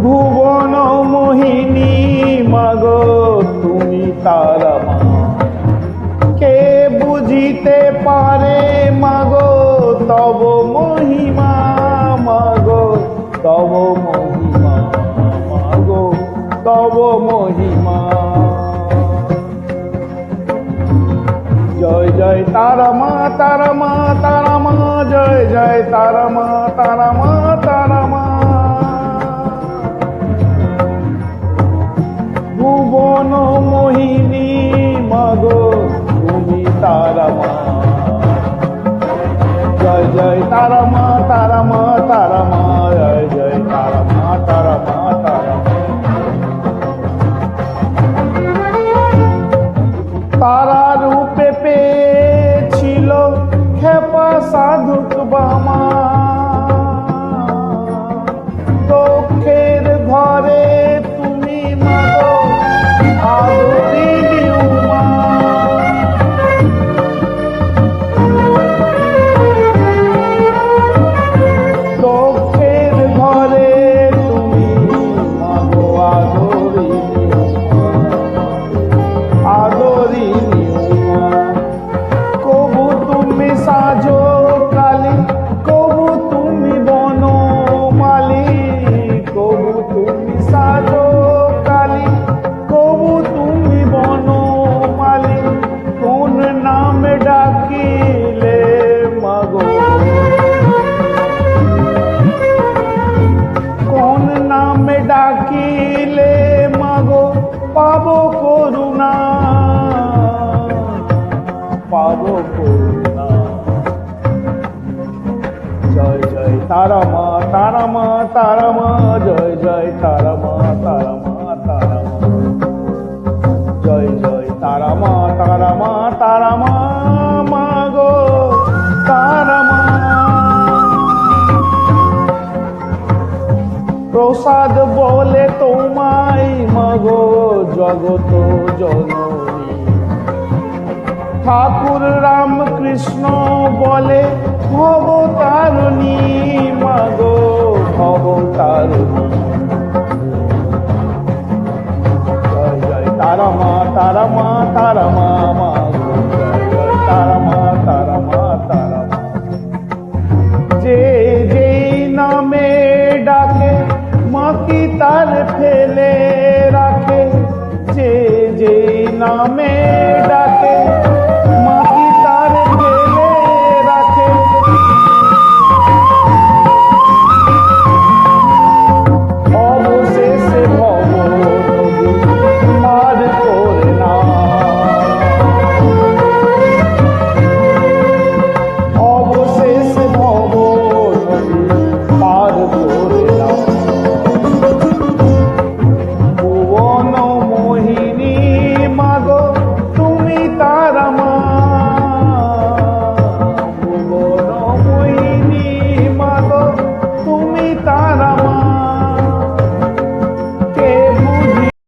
ভুবন মোহিনী মাগো তুমি তারা মা, কে বুঝিতে পারে মাগো তব মহিমা, মাগো তব মহিমা, মাগো তব মহিমা। জয় জয় তারা মা, তারা মা, তারা মা, জয় জয় তারা মা, তারা মা, তারা মা। ভুবন মোহিনী মাগো তুমি তারা মা, জয় জয় তারা মা, তারা মা, তারা মা, জয় জয় তারা মা, তারা মা, তারা মা। তারা রূপে পেয়েছিল খেপা সাধুক বামা, দুঃখের ঘরে তুমি মাগো আদরিনী উমা। দুঃখের ঘরে তুমি মাগো আদরিনী উমা, আদরিনী উমা। কবু তুমি সাজো কালী, কবু তুমি বনমালী, কবু তুমি সাজো কালী, কবু তুমি বনমালী। কোন নামে ডাকিলে মাগো, কোন নামে ডাকিলে মাগো পাবো করুণা, পাবো করুণা। জয় জয় তারা মা, তারা মা, তারা মা, জয় জয় তারা মা, তারা মা, তারা মা। জয় জয় তারা মা, তারা মা, তারা মা, মাগো তারা মা। প্রসাদ বলে তোমায় মাগো জগত জননী, ঠাকুর রামকৃষ্ণ বলে ভবতারিণী।